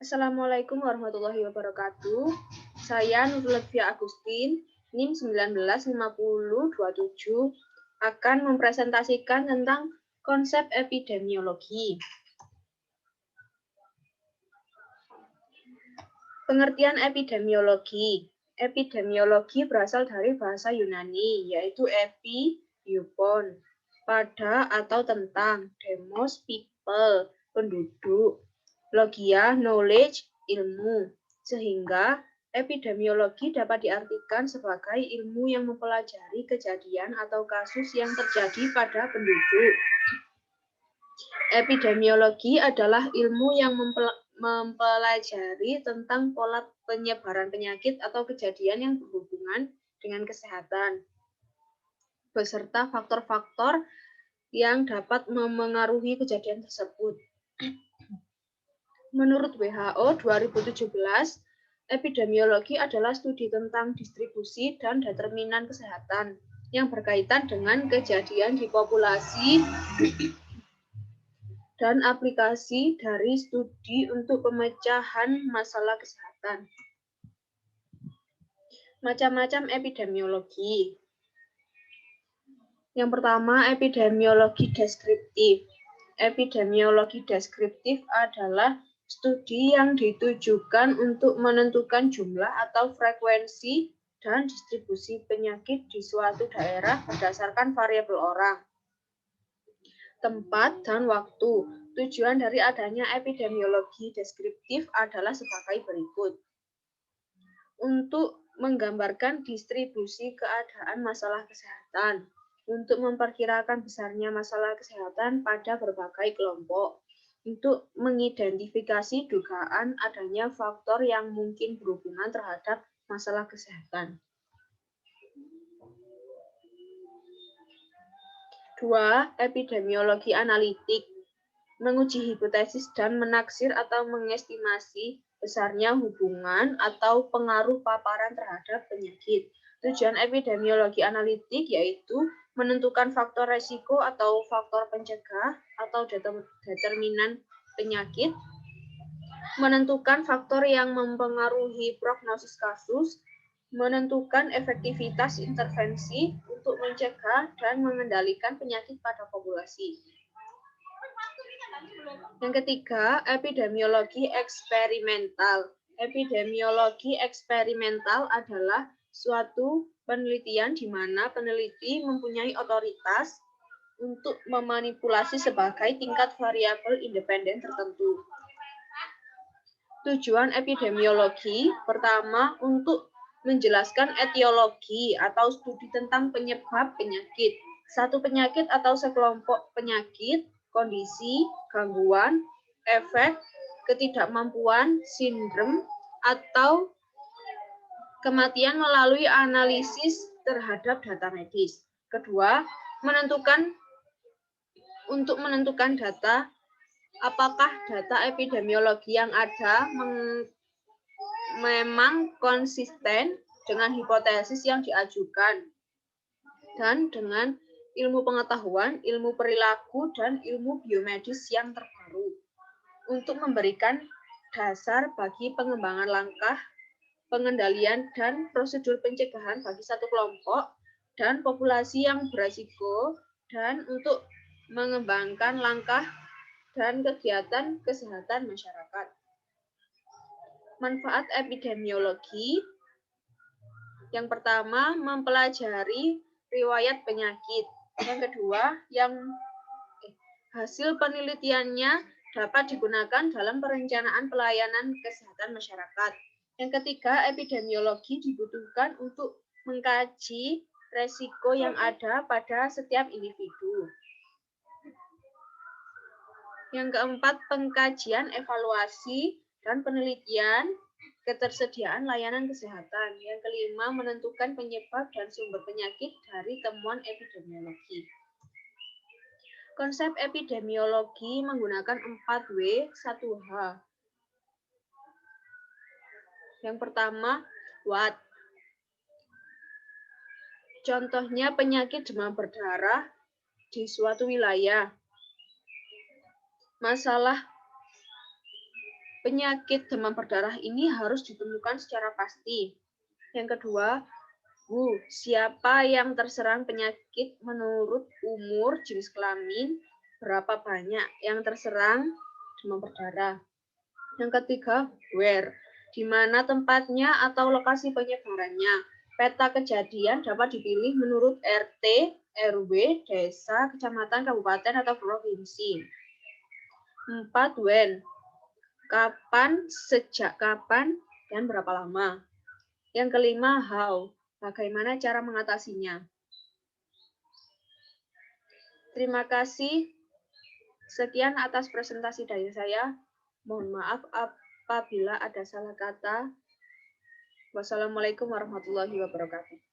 Assalamualaikum warahmatullahi wabarakatuh. Saya Nurul Lutfia Agustin, NIM 195027, akan mempresentasikan tentang konsep epidemiologi. Pengertian epidemiologi. Epidemiologi berasal dari bahasa Yunani, yaitu epi, upon, pada atau tentang, demos, people, penduduk, logia, knowledge, ilmu, sehingga epidemiologi dapat diartikan sebagai ilmu yang mempelajari kejadian atau kasus yang terjadi pada penduduk. Epidemiologi adalah ilmu yang mempelajari tentang pola penyebaran penyakit atau kejadian yang berhubungan dengan kesehatan, beserta faktor-faktor yang dapat memengaruhi kejadian tersebut. Menurut WHO 2017, epidemiologi adalah studi tentang distribusi dan determinan kesehatan yang berkaitan dengan kejadian di populasi dan aplikasi dari studi untuk pemecahan masalah kesehatan. Macam-macam epidemiologi. Yang pertama, epidemiologi deskriptif. Epidemiologi deskriptif adalah studi yang ditujukan untuk menentukan jumlah atau frekuensi dan distribusi penyakit di suatu daerah berdasarkan variabel orang, tempat, dan waktu. Tujuan dari adanya epidemiologi deskriptif adalah sebagai berikut. Untuk menggambarkan distribusi keadaan masalah kesehatan, untuk memperkirakan besarnya masalah kesehatan pada berbagai kelompok, untuk mengidentifikasi dugaan adanya faktor yang mungkin berhubungan terhadap masalah kesehatan. 2. Epidemiologi analitik. Menguji hipotesis dan menaksir atau mengestimasi besarnya hubungan atau pengaruh paparan terhadap penyakit. Tujuan epidemiologi analitik yaitu menentukan faktor resiko atau faktor pencegah atau determinan penyakit, menentukan faktor yang mempengaruhi prognosis kasus, menentukan efektivitas intervensi untuk mencegah dan mengendalikan penyakit pada populasi. Yang ketiga, epidemiologi eksperimental. Epidemiologi eksperimental adalah suatu penelitian di mana peneliti mempunyai otoritas untuk memanipulasi sebagai tingkat variabel independen tertentu. Tujuan epidemiologi pertama untuk menjelaskan etiologi atau studi tentang penyebab penyakit, satu penyakit atau sekelompok penyakit, kondisi, gangguan, efek, ketidakmampuan, sindrom, atau kematian melalui analisis terhadap data medis. Kedua, untuk menentukan data, apakah data epidemiologi yang ada memang konsisten dengan hipotesis yang diajukan dan dengan ilmu pengetahuan, ilmu perilaku, dan ilmu biomedis yang terbaru untuk memberikan dasar bagi pengembangan langkah pengendalian dan prosedur pencegahan bagi satu kelompok dan populasi yang berisiko dan untuk mengembangkan langkah dan kegiatan kesehatan masyarakat. Manfaat epidemiologi. Yang pertama, mempelajari riwayat penyakit. Yang kedua, hasil penelitiannya dapat digunakan dalam perencanaan pelayanan kesehatan masyarakat. Yang ketiga, epidemiologi dibutuhkan untuk mengkaji resiko yang ada pada setiap individu. Yang keempat, pengkajian, evaluasi, dan penelitian ketersediaan layanan kesehatan. Yang kelima, menentukan penyebab dan sumber penyakit dari temuan epidemiologi. Konsep epidemiologi menggunakan 4W, 1H. Yang pertama, what? Contohnya penyakit demam berdarah di suatu wilayah. Masalah penyakit demam berdarah ini harus ditemukan secara pasti. Yang kedua, siapa yang terserang penyakit menurut umur, jenis kelamin, berapa banyak yang terserang demam berdarah. Yang ketiga, where, di mana tempatnya atau lokasi penyebarannya. Peta kejadian dapat dipilih menurut RT, RW, desa, kecamatan, kabupaten, atau provinsi. 4, when, kapan, sejak kapan, dan berapa lama. Yang kelima, how, bagaimana cara mengatasinya. Terima kasih. Sekian atas presentasi dari saya. Mohon maaf apabila ada salah kata. Wassalamualaikum warahmatullahi wabarakatuh.